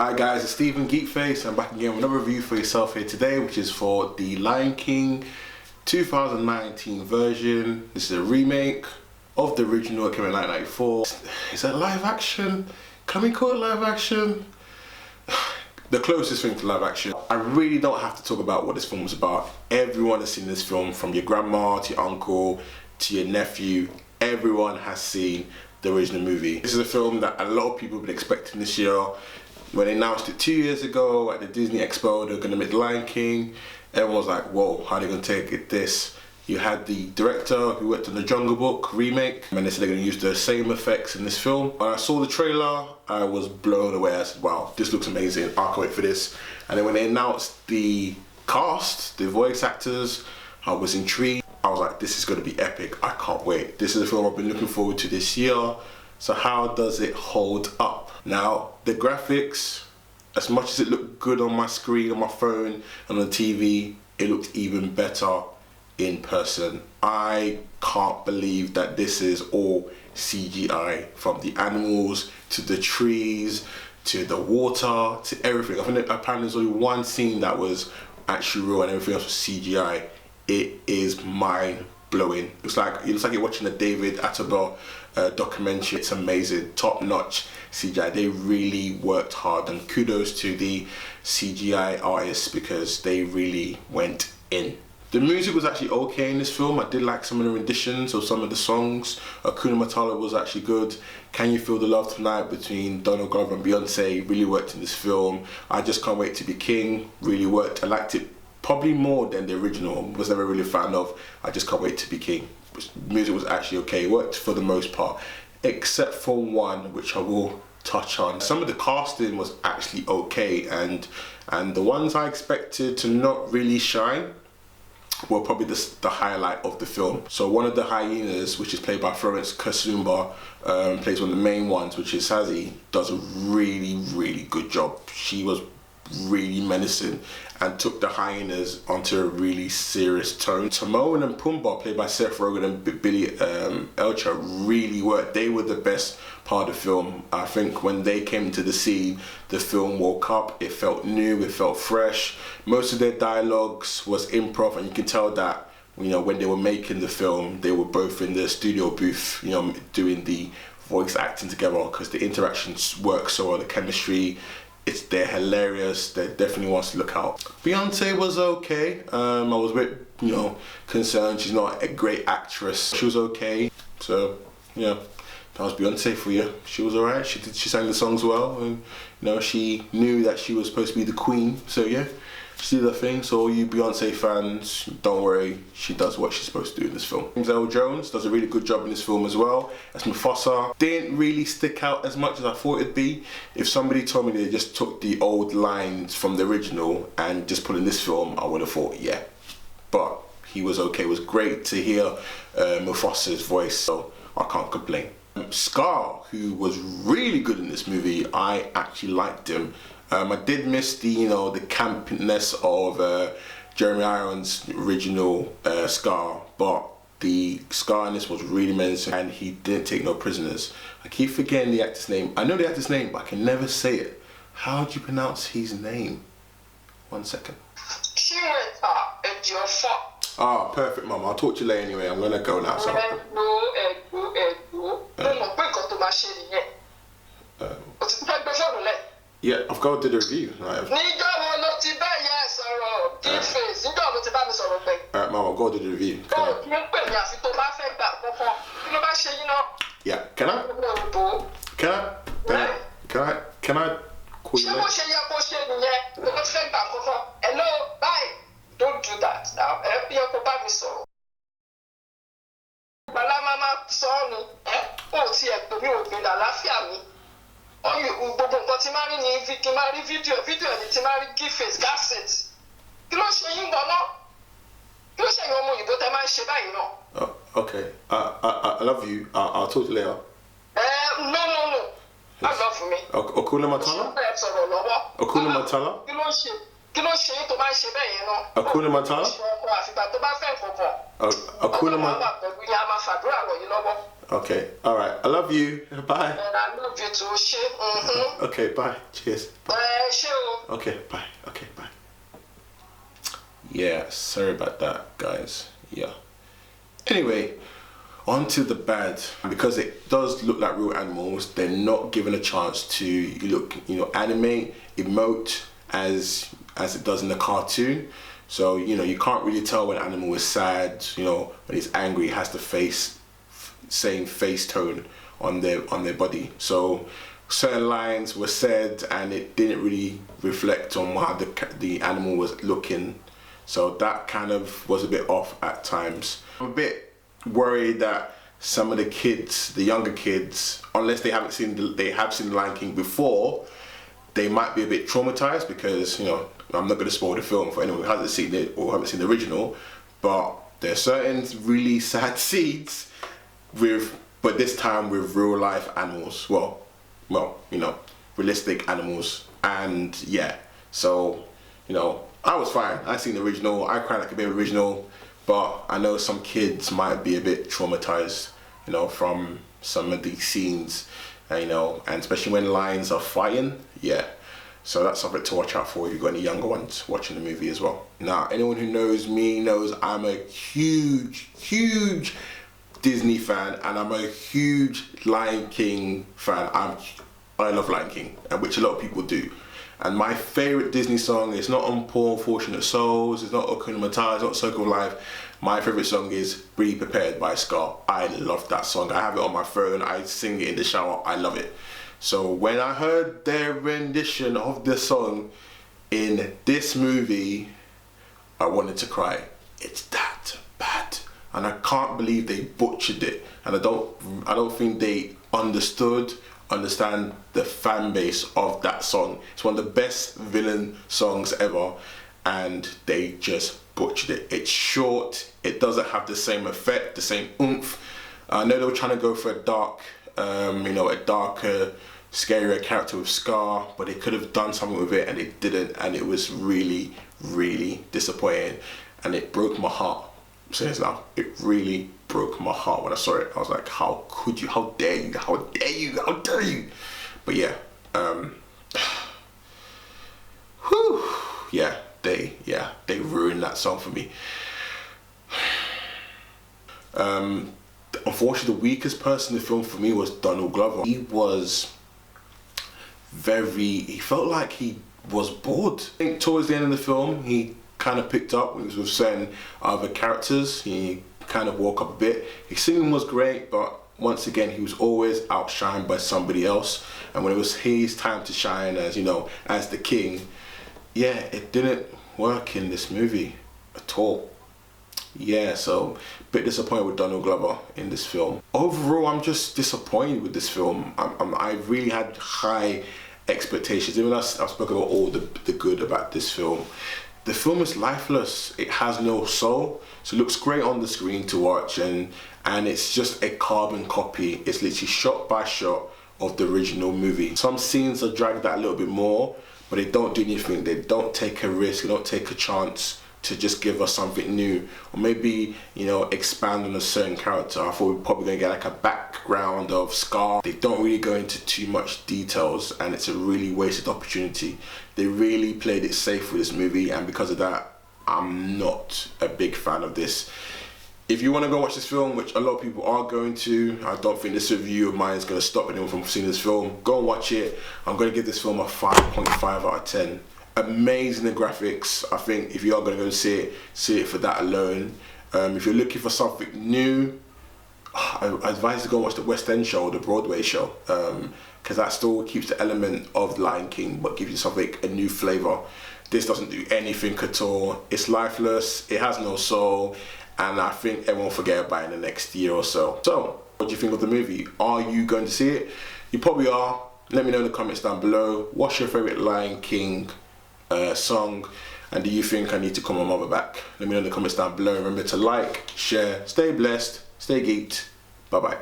Hi guys, it's Stephen Geekface. I'm back again with another review for yourself here today, which is for the Lion King 2019 version. This is a remake of the original. It came in 1994. Is that live action? Can we call it live action? The closest thing to live action. I really don't have to talk about what this film was about. Everyone has seen this film, from your grandma to your uncle to your nephew. Everyone has seen the original movie. This is a film that a lot of people have been expecting this year. When they announced it 2 years ago at the Disney Expo, they're gonna make The Lion King. Everyone was like, whoa, how are they gonna take it this? You had the director who worked on the Jungle Book remake, and they said they're gonna use the same effects in this film. When I saw the trailer, I was blown away. I said, wow, this looks amazing. I can't wait for this. And then when they announced the cast, the voice actors, I was intrigued. I was like, this is gonna be epic. I can't wait. This is a film I've been looking forward to this year. So how does it hold up? Now, the graphics, as much as it looked good on my screen, on my phone, and on the TV, it looked even better in person. I can't believe that this is all CGI, from the animals to the trees to the water to everything. I think apparently there's only one scene that was actually real and everything else was CGI. It is mind blowing. It looks like you're watching a David Attenborough documentary. It's amazing, top notch CGI. They really worked hard, and kudos to the CGI artists because they really went in. The music was actually okay in this film. I did like some of the renditions of some of the songs. Hakuna Matata was actually good. Can You Feel the Love Tonight between Donald Glover and Beyonce really worked in this film. I Just Can't Wait to Be King really worked. I liked it probably more than the original. Was never really a fan of I Just Can't Wait to Be King. Music was actually okay. It worked for the most part, except for one which I will touch on. Some of the casting was actually okay, and the ones I expected to not really shine were probably the highlight of the film. So one of the hyenas, which is played by Florence Kasumba, plays one of the main ones, which is Sazi, does a really good job. She was really menacing and took the hyenas onto a really serious tone. Timon and Pumbaa, played by Seth Rogen and Billy Elcher, really worked. They were the best part of the film. I think when they came to the scene, the film woke up. It felt new, it felt fresh. Most of their dialogues was improv, and you can tell that, you know, when they were making the film, they were both in the studio booth, you know, doing the voice acting together, because the interactions work so well, the chemistry. They're hilarious. They're definitely ones to look out. Beyonce was okay. I was a bit, you know, concerned. She's not a great actress. She was okay. So, yeah, that was Beyonce for you. She was alright. She sang the songs well, and you know, she knew that she was supposed to be the queen. So yeah, she did her thing. So all you Beyonce fans, don't worry. She does what she's supposed to do in this film. James Earl Jones does a really good job in this film as well as Mufasa. Didn't really stick out as much as I thought it'd be. If somebody told me they just took the old lines from the original and just put in this film, I would have thought, yeah. But he was okay. It was great to hear Mufasa's voice, so I can't complain. Scar, who was really good in this movie, I actually liked him. I did miss the, you know, the campiness of Jeremy Irons' original Scar, but the Scar in this was really menacing, and he didn't take no prisoners. I keep forgetting the actor's name. I know the actor's name, but I can never say it. How do you pronounce his name? 1 second. Ah, perfect, Mum. I'll talk to you later anyway. I'm gonna go now. So. Yeah, I've got to do the review. Alright, Mum, I've got to do the review. Yeah, can I call you later? Hello, bye. Don't do that now. Gbogbo nǹkan tí máa rí ní kí máa rí fídíò ẹni tí máa rí Geekface gasset. Kí ló ṣe yín gan-an? Kí ló ṣe yín ọmọ òyìnbó tẹ máa ń ṣe báyìí náà? Okay, I love you. I'll talk to you later. No. I love me. Hakuna Matata? Hakuna Matata? Kí ló ṣe yín tó máa ń ṣe bẹ́ẹ̀ yẹn náà? Hakuna Matata? Àfìgbà tó bá fẹ́ nǹkan kan. Hakuna Matata? Okay. All right. I love you. Bye. And I love you too. Mm-hmm. Okay. Bye. Cheers. Okay. Bye. Okay. Bye. Yeah. Sorry about that, guys. Yeah. Anyway, on to the bad. Because it does look like real animals, they're not given a chance to animate, emote as it does in the cartoon. So you can't really tell when an animal is sad. When it's angry, it has the same face tone on their body. So certain lines were said and it didn't really reflect on how the animal was looking. So that kind of was a bit off at times. I'm a bit worried that some of the kids, the younger kids, unless they have seen the Lion King before, they might be a bit traumatized because I'm not going to spoil the film for anyone who hasn't seen it or haven't seen the original, but there are certain really sad scenes but this time with real life animals. Well, realistic animals, and yeah. So I was fine. I seen the original. I cried like a baby original, but I know some kids might be a bit traumatized, from some of these scenes, and especially when lions are fighting. Yeah. So that's something to watch out for if you've got any younger ones watching the movie as well. Now, anyone who knows me knows I'm a huge Disney fan, and I'm a huge Lion King fan. I love Lion King, which a lot of people do. And my favorite Disney song is not On Poor Unfortunate Souls, it's not Hakuna Matata, it's not Circle of Life. My favorite song is Be Prepared by Scar. I love that song. I have it on my phone. I sing it in the shower. I love it. So when I heard their rendition of the song in this movie, I wanted to cry. It's that bad, and I can't believe they butchered it. And I don't think they understand the fan base of that song. It's one of the best villain songs ever, and they just butchered it. It's short. It doesn't have the same effect, the same oomph. I know they were trying to go for a darker, scarier character with Scar, but they could have done something with it and they didn't, and it was really, really disappointing, and it broke my heart. I'm saying this now, it really broke my heart when I saw it. I was like, how could you, how dare you, how dare you, how dare you? But yeah, they ruined that song for me. Unfortunately, the weakest person in the film for me was Donald Glover. He felt like he was bored. I think towards the end of the film, he kind of picked up when he was with certain other characters. He kind of woke up a bit. His singing was great, but once again, he was always outshined by somebody else. And when it was his time to shine as, as the king, yeah, it didn't work in this movie at all. Yeah, so a bit disappointed with Donald Glover in this film. Overall, I'm just disappointed with this film. I really had high expectations. Even though I've spoken about all the good about this film, the film is lifeless. It has no soul. So it looks great on the screen to watch, and it's just a carbon copy. It's literally shot by shot of the original movie. Some scenes are dragged out a little bit more, but they don't do anything. They don't take a risk. They don't take a chance to just give us something new, or maybe expand on a certain character. I thought we were probably gonna get like a background of Scar. They don't really go into too much details, and it's a really wasted opportunity. They really played it safe with this movie, and because of that, I'm not a big fan of this. If you want to go watch this film, which a lot of people are going to, I don't think this review of mine is going to stop anyone from seeing this film. Go and watch it. I'm going to give this film a 5.5 out of 10. Amazing the graphics. I think if you are going to go see it for that alone. If you're looking for something new, I advise you to go watch the West End show, the Broadway show, because that still keeps the element of Lion King but gives you something, a new flavour. This doesn't do anything at all. It's lifeless, it has no soul, and I think everyone will forget about it in the next year or so. So, what do you think of the movie? Are you going to see it? You probably are. Let me know in the comments down below. What's your favourite Lion King song, and do you think I need to call my mother back? Let me know in the comments down below. Remember to like, share, stay blessed, stay geeked. Bye bye.